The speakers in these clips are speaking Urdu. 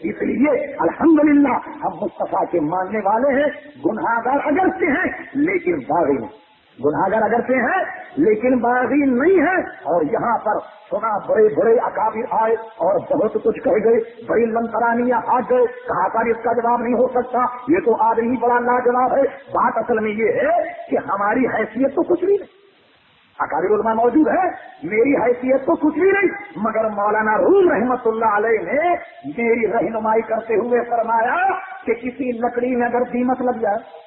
اس لیے الحمدللہ ہم مصطفیٰ کے ماننے والے ہیں. گناہگار اگرچہ ہیں لیکن باغی نہیں، گناہگار اگرچہ ہیں لیکن باغی نہیں ہے. اور یہاں پر سنا بڑے بڑے اکابر آئے اور بہت کچھ کہہ گئے، بڑی لنکرانیاں آ گئے، کہا پر اس کا جواب نہیں ہو سکتا، یہ تو آدمی بڑا لاجواب ہے. بات اصل میں یہ ہے کہ ہماری حیثیت تو کچھ بھی نہیں. اکابر علماء موجود ہے، میری حیثیت تو کچھ بھی نہیں، مگر مولانا روم رحمت اللہ علیہ نے میری رہنمائی کرتے ہوئے فرمایا کہ کسی لکڑی میں اگر دیمک لگ جائے،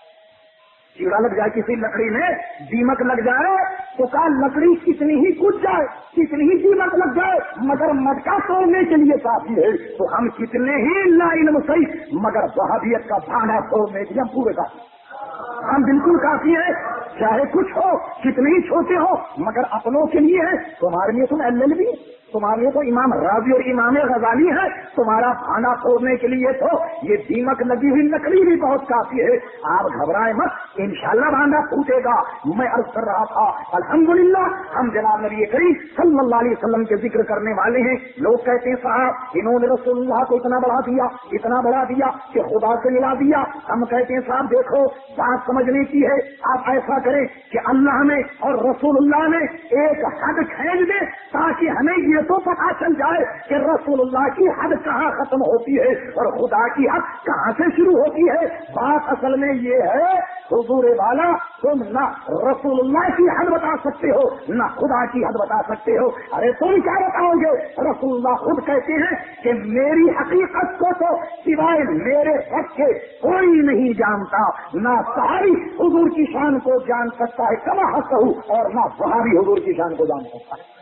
کیڑا لگ جائے، کسی لکڑی میں دیمک لگ جائے تو کہا لکڑی کتنی ہی کود جائے، کتنی ہی دیمک لگ جائے مگر مٹکا توڑنے کے لیے کافی ہے. تو ہم کتنے ہی لا علم صحیح مگر وہابیت کا بھانا توڑنے کے لیے ہم پورے کافی، ہم بالکل کافی ہے. چاہے کچھ ہو، کتنے ہی چھوٹے ہو مگر اپنوں کے لیے ہے. تمہارے لیے تم LLB، تمہارے لیے تو امام راضی اور امام غزالی ہے، تمہارا بھانا توڑنے کے لیے تو یہ دیمک لگی ہوئی لکڑی بھی بہت کافی ہے. آپ گھبرائیں مت، انشاءاللہ بھانا ٹوٹے گا. میں عرض کر رہا تھا الحمدللہ ہم جناب نبی کریم صلی اللہ علیہ وسلم کے ذکر کرنے والے ہیں. لوگ کہتے ہیں صاحب انہوں نے رسول اللہ کو اتنا بڑھا دیا، اتنا بڑھا دیا کہ خدا سے ملا دیا. ہم کہتے ہیں صاحب دیکھو بات سمجھنے کی ہے، آپ ایسا کریں کہ اللہ نے اور رسول اللہ نے ایک حد کھینچ دے تاکہ ہمیں یہ تو پتا چل جائے کہ رسول اللہ کی حد کہاں ختم ہوتی ہے اور خدا کی حد کہاں سے شروع ہوتی ہے. بات اصل میں یہ ہے حضور والا تم نہ رسول اللہ کی حد بتا سکتے ہو نہ خدا کی حد بتا سکتے ہو. ارے تم کیا بتاؤ گے؟ رسول اللہ خود کہتے ہیں کہ میری حقیقت کو تو سوائے میرے رب کے کوئی نہیں جانتا، نہ صحابی حضور کی شان کو جان سکتا ہے کما حسہ اور نہ صحابی حضور کی شان کو جان سکتا ہے.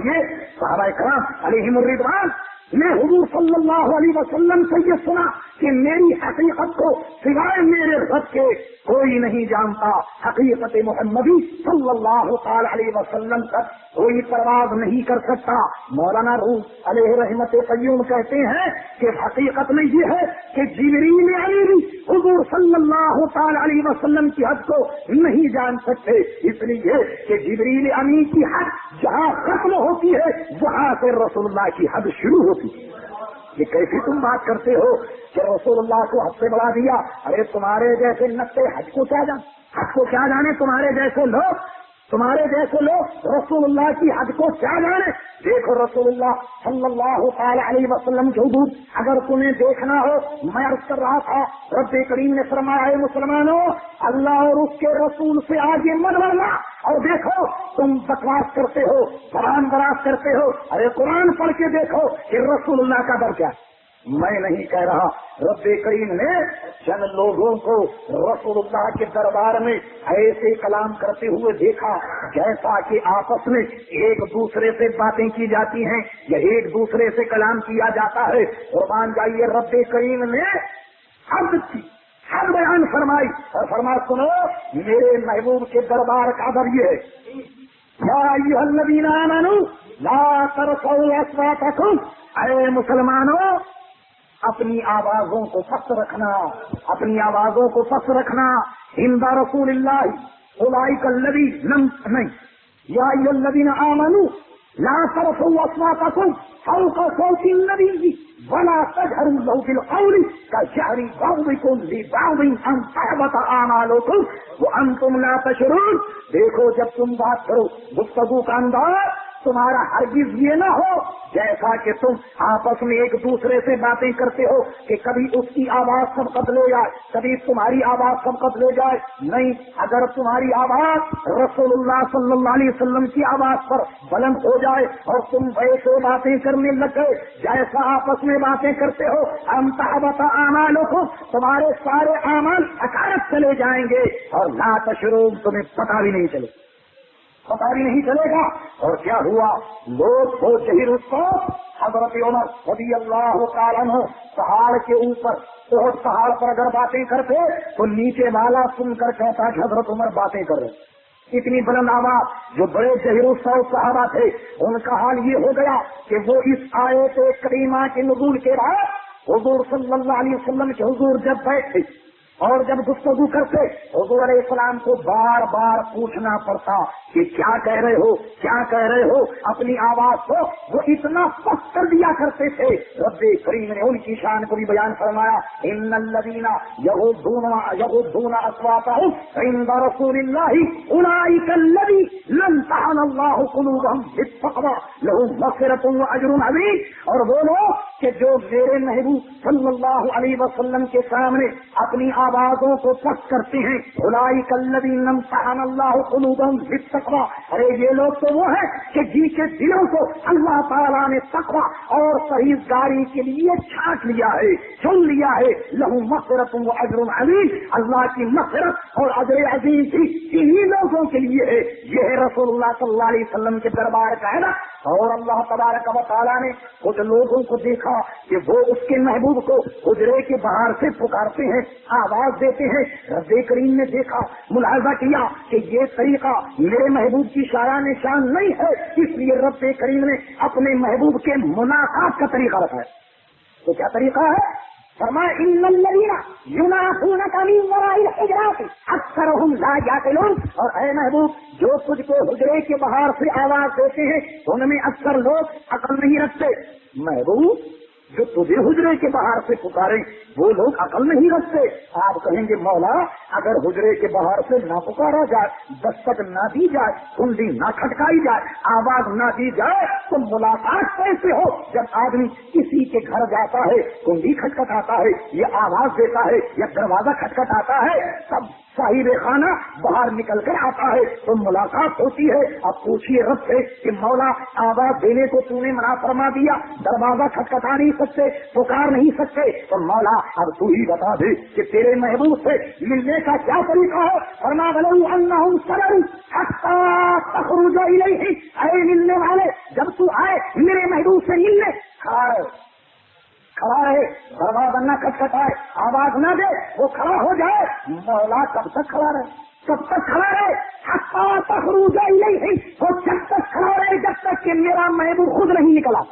یہ صحابہ کرام علیہم الرضوان نے حضور صلی اللہ علیہ وسلم سے یہ سنا کہ میری حقیقت کو سوائے میرے رب کے کوئی نہیں جانتا. حقیقت محمدی صلی اللہ تعالی علیہ وسلم تک کوئی پرواز نہیں کر سکتا. مولانا روم علیہ رحمت قیوم کہتے ہیں کہ حقیقت میں یہ ہے کہ جبریل امین حضور صلی اللہ تعالی علیہ وسلم کی حد کو نہیں جان سکتے، اس لیے کہ جبریل امین کی حد جہاں ختم ہوتی ہے وہاں سے رسول اللہ کی حد شروع ہوتی ہے. یہ کیسی تم بات کرتے ہو کہ رسول اللہ کو حد سے بڑھا دیا؟ ارے تمہارے جیسے نقطے حد کو کیا جانے، حد کو کیا جانے تمہارے جیسے لوگ رسول اللہ کی حد کو کیا جانے. دیکھو رسول اللہ صلی اللہ تعالی علیہ وسلم کے حدود اگر تمہیں دیکھنا ہو، میں عرض کر رہا تھا رب کریم نے فرمایا ہے مسلمانوں اللہ اور اس کے رسول سے آگے مت بڑھنا. اور دیکھو تم بکواس کرتے ہو، قرآن براز کرتے ہو. ارے قرآن پڑھ کے دیکھو کہ رسول اللہ کا در کیا ہے. میں نہیں کہہ رہا، رب کریم نے چند لوگوں کو رسول اللہ کے دربار میں ایسے کلام کرتے ہوئے دیکھا جیسا کہ آپس میں ایک دوسرے سے باتیں کی جاتی ہیں یا ایک دوسرے سے کلام کیا جاتا ہے. قربان جائیے رب کریم نے حد بیان فرمائی اور فرما سنو میرے محبوب کے دربار کا ادب یہ ہے یا ایھا الذین آمنوا لا ترفعوا اصواتکم، اے مسلمانوں اپنی آوازوں کو پست رکھنا، اپنی آوازوں کو پست رکھنا. عند رسول اللہ اولئک الذین نہیں یا ایھا الذین آمنوا لا ترفعوا اصواتکم فوق صوت النبی ولا تجهروا له بالقول كجهر بعضكم لبعض ان تحبط اعمالكم وانتم لا تشعرون. دیکھو جب تم بات کرو گفتگو کا انداز تمہارا ہرگز یہ نہ ہو جیسا کہ تم آپس میں ایک دوسرے سے باتیں کرتے ہو کہ کبھی اس کی آواز سبقت لے جائے، کبھی تمہاری آواز سبقت لے جائے. نہیں، اگر تمہاری آواز رسول اللہ صلی اللہ علیہ وسلم کی آواز پر بلند ہو جائے اور تم ویسے باتیں کرنے لگ گئے جیسا آپس میں باتیں کرتے ہو، ہم تحبط اعمالکم تمہارے سارے اعمال اکارت چلے جائیں گے اور لا تشعرون تمہیں پتہ بھی نہیں چلے گا. اور کیا ہوا؟ لوگ تو شہید اس کو حضرت عمر رضی اللہ تعالیٰ عنہ پہاڑ کے اوپر احد پہاڑ پر اگر باتیں کرتے تو نیچے والا سن کر کہتا کہ حضرت عمر باتیں کر رہے. اتنی بلند آواز. جو بڑے جہیر الصوت صحابہ تھے ان کا حال یہ ہو گیا کہ وہ اس آیت کریمہ کے نزول کے بعد حضور صلی اللہ علیہ وسلم کے حضور جب بیٹھے اور جب گفتگو کرتے حضور علیہ السلام کو بار بار پوچھنا پڑتا کہ کیا کہہ رہے ہو، کیا کہہ رہے ہو، اپنی آواز کو وہ اتنا پست کر دیا کرتے تھے۔ رب کریم نے ان کی شان کو بھی بیان فرمایا، ان الذین یغضون اصواتهم عند رسول اللہ اولئک الذین امتحن اللہ قلوبهم بالتقوی لهم مغفرۃ واجر عظیم۔ اور وہ لوگ کہ جو میرے محبوب صلی اللہ علیہ وسلم کے سامنے اپنی آوازوں کو پست کرتے ہیں، اولئک الذین امتحن اللہ قلوبهم بالتقوی، ارے یہ لوگ تو وہ ہیں کہ جن کے دلوں کو اللہ تعالیٰ نے تقوی اور پرہیزگاری کے لیے چھانٹ لیا ہے، چن لیا ہے۔ لہم مغفرۃ واجر عظیم، اللہ کی مغفرت اور اجر عظیم بھی انہی لوگوں کے لیے ہے۔ یہ ہے رسول اللہ صلی اللہ علیہ وسلم کے دربار کا ہے نا۔ اور اللہ تبارک و تعالیٰ نے کچھ لوگوں کو دیکھا کہ وہ اس کے محبوب کو حجرے کے باہر سے پکارتے ہیں، آواز دیتے ہیں۔ رب کریم نے دیکھا، ملاحظہ کیا کہ یہ طریقہ میرے محبوب کی شایان شان نہیں ہے، اس لیے رب کریم نے اپنے محبوب کے مناقات کا طریقہ رکھا ہے۔ تو کیا طریقہ ہے؟ فرمایا ان الذین ینادونک من وراء الحجرات اکثرهم لا یعقلون، اور اے محبوب جو تجھ کو حجرے کے باہر سے آواز دیتے ہیں ان میں اکثر لوگ عقل نہیں رکھتے۔ محبوب جو تجھے حجرے کے باہر سے پکارے وہ لوگ عقل نہیں رکھتے۔ آپ کہیں گے مولا اگر حجرے کے باہر سے نہ پکارا جائے، دستک نہ دی جائے، کنڈی نہ کھٹکائی جائے، آواز نہ دی جائے تو ملاقات کیسے ہو؟ جب آدمی کسی کے گھر جاتا ہے، کنڈی کھٹکھٹاتا ہے یا آواز دیتا ہے یا دروازہ کھٹکھٹاتا ہے، تب صاحب خانہ باہر نکل کر آتا ہے تو ملاقات ہوتی ہے۔ اب پوچھیے رب سے کہ مولا آواز دینے کو تو نے منع فرما دیا، دروازہ کھٹکھٹا نہیں سکتے، پکار نہیں سکتے، تو مولا اب تو ہی بتا دے کہ تیرے محبوب سے ملنے کا کیا طریقہ ہے؟ فرما وَلَوْ أَنَّهُمْ صَبَرُوا حَتَّىٰ تَخْرُجَ إِلَيْهِ، اے ملنے والے جب تو آئے میرے محبوب سے ملنے، کھڑا ہے، دروازہ نہ کھٹکھٹائے، آواز نہ دے، وہ کھڑا ہو جائے، مولا کب تک کھڑا رہے؟ کب تک کھڑا رہے؟ حتیٰ تخرج الیہ، وہ جب تک کھڑا رہے جب تک کہ میرا محبوب خود نہیں نکلا۔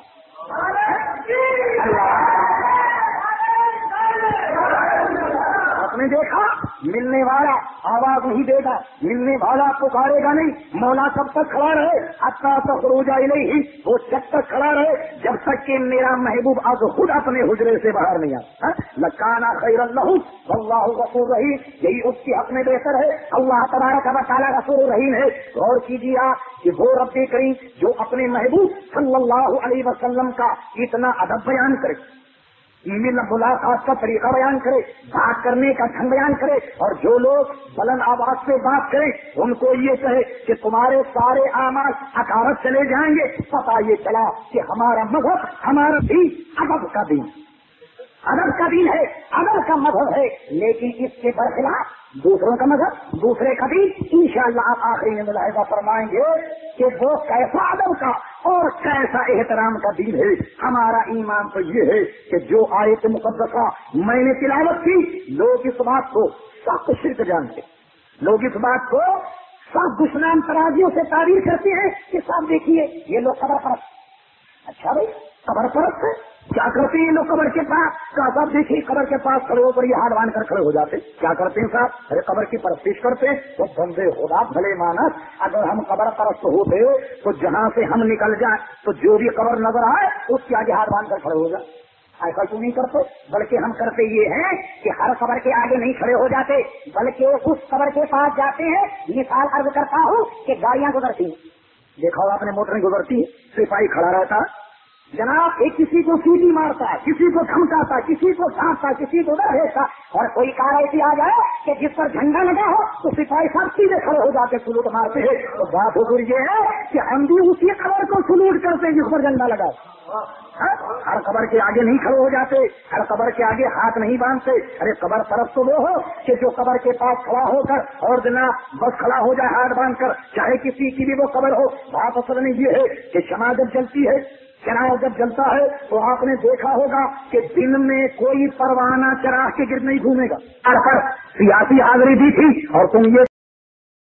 آپ نے دیکھا ملنے والا آواز نہیں دے گا، ملنے والا پکارے گا نہیں، مولا کب تک کھڑا رہے؟ حتیٰ تخرج الیہ، وہ جب تک کھڑا رہے جب تک کہ میرا محبوب اب خود اپنے حجرے سے باہر نہیں آتا۔ لکانا خیر لہ واللہ غفور رحیم، یہی اس کے حق میں بہتر ہے، اللہ تبارک و تعالیٰ غفور رحیم ہے۔ غور کیجیے آپ کہ وہ رب کریم جو اپنے محبوب صلی اللہ علیہ وسلم کا اتنا ادب بیان کرے، ملاقات کا طریقہ بیان کرے، بات کرنے کا ڈھنگ بیان کرے، اور جو لوگ بلند آواز سے بات کریں ان کو یہ کہے کہ تمہارے سارے اعمال اکارت چلے جائیں گے، پتہ یہ چلا کہ ہمارا مذہب، ہمارا دین ادب کا دین، ادب کا دین ہے، ادب کا مذہب ہے۔ لیکن اس کے برخلاف دوسروں کا مذہب، دوسرے کا دین، انشاءاللہ آپ آخری میں ملاحظہ فرمائیں گے کہ وہ کیسا ادب کا اور کیسا احترام کا دین ہے۔ ہمارا ایمان تو یہ ہے کہ جو آیت مقدسہ میں نے تلاوت کی، لوگ اس بات کو سخت شرک جانتے، لوگ اس بات کو سخت دشمن ترازیوں سے تعبیر کرتے ہیں کہ صاحب دیکھیے یہ لوگ قبر پرست۔ اچھا بھائی قبر پرست ہے، کیا کرتے ہیں لوگ قبر کے پاس؟ صاحب دیکھیے قبر کے پاس کھڑے ہو کر یہ ہاتھ باندھ کر کھڑے ہو جاتے، کیا کرتے ہیں صاحب؟ ارے قبر کی پرستش کرتے ہیں۔ تو بندے خدا بھلے مانس، اگر ہم قبر پرست ہوتے تو جہاں سے ہم نکل جائیں تو جو بھی قبر نظر آئے اس کے آگے ہاتھ باندھ کر کھڑے ہو جائے۔ ایسا کیوں نہیں کرتے؟ بلکہ ہم کرتے یہ ہیں کہ ہر قبر کے آگے نہیں کھڑے ہو جاتے، بلکہ اس قبر کے پاس جاتے ہیں۔ مثال عرض کرتا ہوں کہ گاڑیاں گزرتی ہیں، دیکھا ہوگا آپ نے موٹریں گزرتی ہیں، سپاہی کھڑا رہتا جناب، ایک کسی کو سیٹی مارتا ہے، کسی کو دھمکاتا ہے، کسی کو ڈانٹتا ہے، کسی کو ڈر بھیجتا، اور کوئی کار ایسی آ جائے کہ جس پر جھنڈا لگا ہو تو سپاہی صاحب سیدھے کھڑے ہو جاتے، سلوٹ مارتے ہیں۔ تو بات حضور یہ ہے کہ ہم بھی اسی قبر کو سلوٹ کرتے جس پر جھنڈا لگا۔ ہر قبر کے آگے نہیں کھڑے ہو جاتے، ہر قبر کے آگے ہاتھ نہیں باندھتے۔ ارے قبر پرست تو وہ ہو کہ جو قبر کے پاس کھڑا ہو کر اور جناب بس کھڑا ہو جائے ہاتھ باندھ کر، چاہے کسی کی بھی وہ قبر ہو۔ بات اصل میں یہ ہے کہ شمع جب جلتی ہے، چراغ جب جلتا ہے تو آپ نے دیکھا ہوگا کہ دن میں کوئی پروانہ چراغ کے گرد نہیں گھومے گا۔ سیاسی حاضری بھی تھی اور تم یہ